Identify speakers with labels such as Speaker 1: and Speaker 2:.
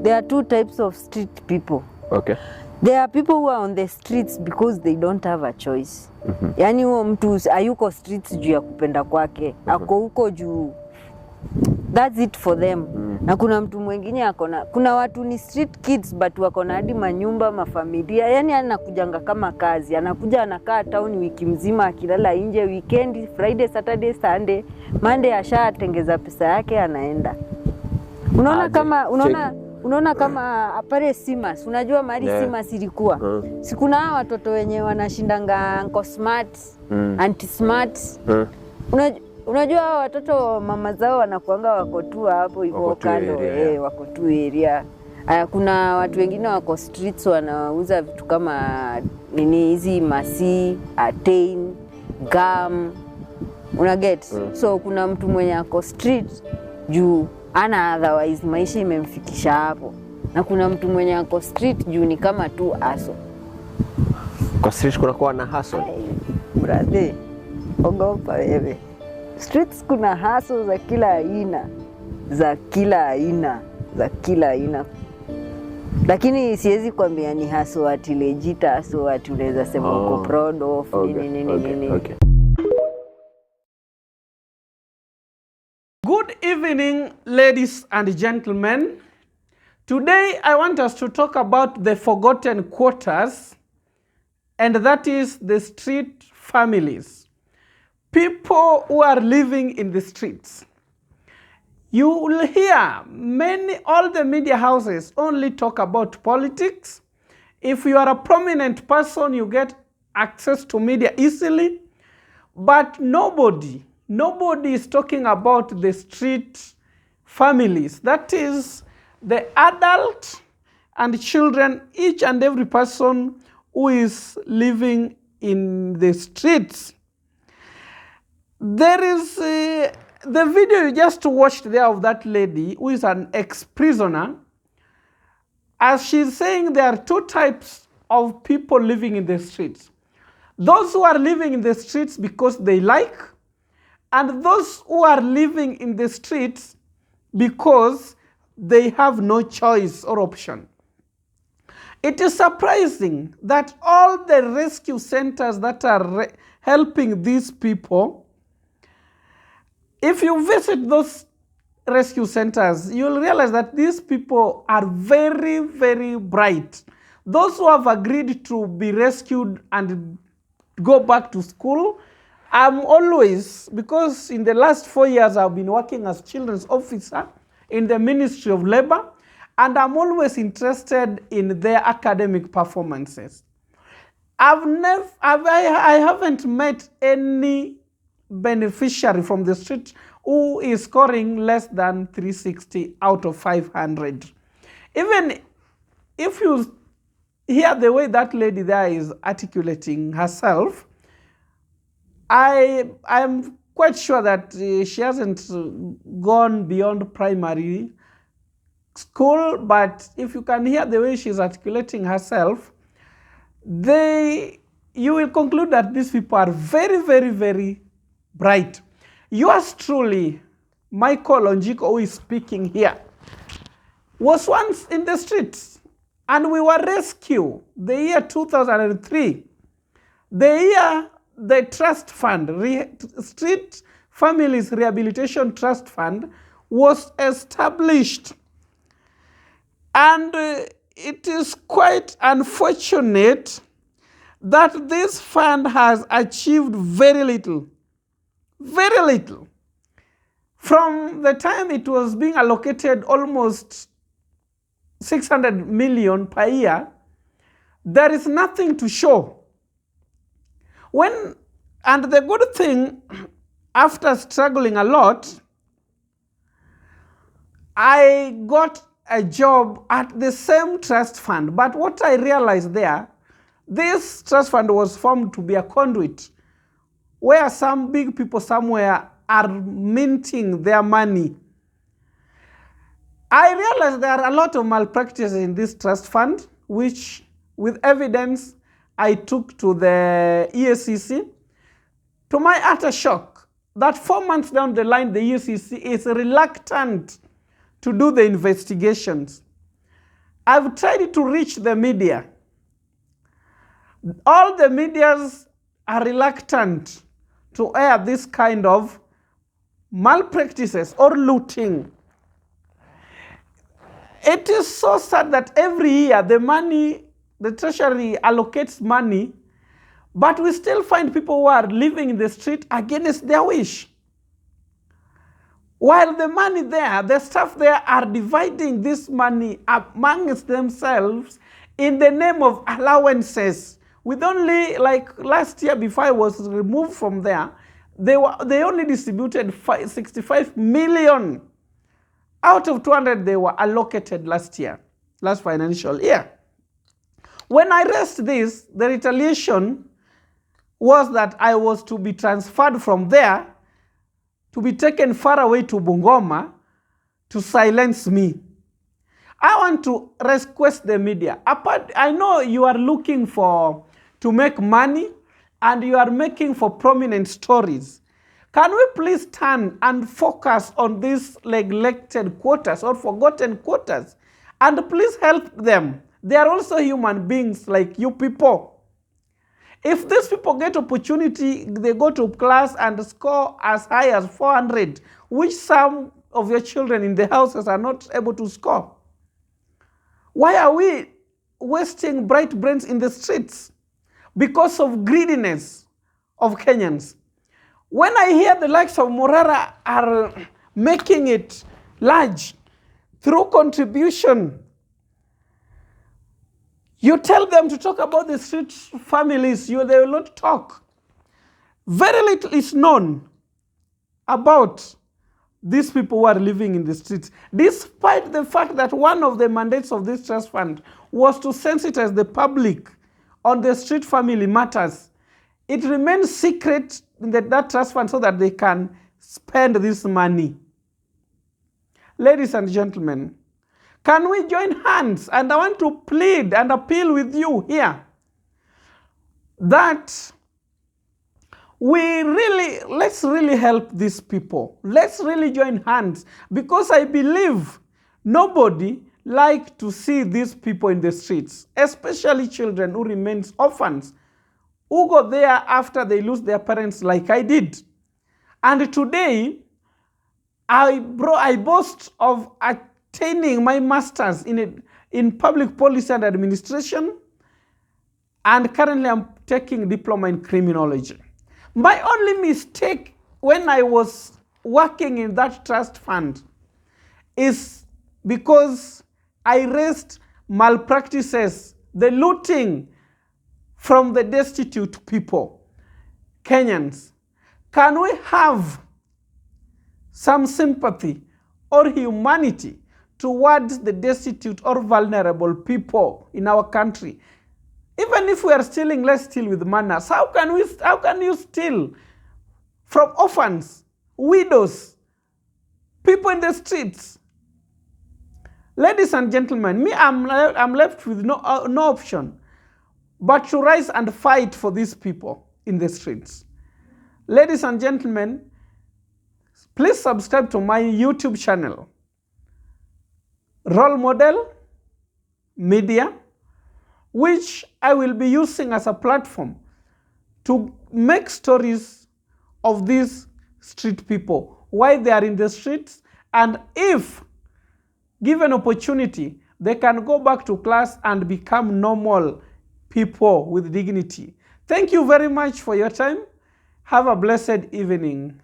Speaker 1: There are two types of street people.
Speaker 2: Okay.
Speaker 1: There are people who are on the streets because they don't have a choice. Yani huo mtu hayuko streets juu ya kupenda kwake. Ako huko juu. That's it for them. Na kuna mtu mwingine akona, kuna watu ni street kids but wakona hadi manyumba, mafamilia. Yani anakujanga kama kazi. Anakuja anakaa town wiki mzima akilala nje, weekend, Friday, Saturday, Sunday, Monday ashatengeza pesa yake anaenda. Unaona kama apare Simas, unajua mari Simas ilikuwa. Sikuna watoto wenye wanashindanga Uncle Smart, Auntie Smart. Unajua watoto mama zao wanakuanga wako tu hapo hivyo kando, wako tu area. Kuna watu wengine wako streets wanauza vitu kama nini hizi masi, attain, gum. Unaget? So kuna mtu mwenye ako street juu ana otherwise maisha imemfikisha hapo. Na kuna mtu mwenye ako street juu ni kama tu aso.
Speaker 2: Kwa street kuna kuwa na hustle.
Speaker 1: Brother, ogopa wewe. Streets kuna hustle za kila aina. Lakini siwezi kuambia ni hustle ati legit, hustle ati unaweza sema uko proud of nini.
Speaker 2: Okay.
Speaker 3: Good evening, ladies and gentlemen. Today I want us to talk about the forgotten quarters, and that is the street families. People who are living in the streets. You will hear all the media houses only talk about politics. If you are a prominent person, you get access to media easily, but nobody is talking about the street families. That is the adult and children, each and every person who is living in the streets. There is the video you just watched there of that lady who is an ex-prisoner. As she's saying, there are two types of people living in the streets. Those who are living in the streets because they like, and those who are living in the streets because they have no choice or option. It is surprising that all the rescue centers that are helping these people, if you visit those rescue centers, you'll realize that these people are very, very bright. Those who have agreed to be rescued and go back to school, I'm always, because in the last 4 years I've been working as children's officer in the Ministry of Labor, and I'm always interested in their academic performances. I haven't met any beneficiary from the street who is scoring less than 360 out of 500. Even if you hear the way that lady there is articulating herself, I am quite sure that she hasn't gone beyond primary school, but if you can hear the way she's articulating herself, you will conclude that these people are very, very, very bright. Yours truly, Michael Onjiko, who is speaking here, was once in the streets, and we were rescued the year 2003. The year the trust fund, Street Families Rehabilitation Trust Fund, was established. And it is quite unfortunate that this fund has achieved very little. Very little. From the time it was being allocated almost 600 million per year, there is nothing to show. And the good thing, after struggling a lot, I got a job at the same trust fund. But what I realized there, this trust fund was formed to be a conduit where some big people somewhere are minting their money. I realized there are a lot of malpractices in this trust fund, which with evidence I took to the EACC. To my utter shock, that 4 months down the line, the EACC is reluctant to do the investigations. I've tried to reach the media. All the medias are reluctant to air this kind of malpractices or looting. It is so sad that every year the treasury allocates money, but we still find people who are living in the street against their wish. While the money there, the staff there are dividing this money amongst themselves in the name of allowances. With only, like last year before I was removed from there, they only distributed 65 million. Out of 200 they were allocated last financial year. When I raised this, the retaliation was that I was to be transferred from there, to be taken far away to Bungoma to silence me. I want to request the media. I know you are looking to make money and you are making for prominent stories. Can we please turn and focus on these neglected quotas or forgotten quotas and please help them? They are also human beings like you people. If these people get opportunity, they go to class and score as high as 400, which some of your children in the houses are not able to score. Why are we wasting bright brains in the streets? Because of greediness of Kenyans. When I hear the likes of Morara are making it large through contribution, you tell them to talk about the street families, they will not talk. Very little is known about these people who are living in the streets, despite the fact that one of the mandates of this trust fund was to sensitize the public on the street family matters. It remains secret in that trust fund so that they can spend this money. Ladies and gentlemen, can we join hands? And I want to plead and appeal with you here that let's really help these people. Let's really join hands, because I believe nobody likes to see these people in the streets, especially children who remain orphans, who go there after they lose their parents like I did. And today, I boast of attaining my master's in public policy and administration, and currently I'm taking diploma in criminology. My only mistake when I was working in that trust fund is because I raised malpractices, the looting from the destitute people. Kenyans, can we have some sympathy or humanity towards the destitute or vulnerable people in our country? Even if we are stealing, let's steal with manners. How can you steal from orphans, widows, people in the streets? Ladies and gentlemen, I'm left with no option but to rise and fight for these people in the streets. Ladies and gentlemen, please subscribe to my YouTube channel, Role Model Media, which I will be using as a platform to make stories of these street people, why they are in the streets, and if given opportunity, they can go back to class and become normal people with dignity. Thank you very much for your time. Have a blessed evening.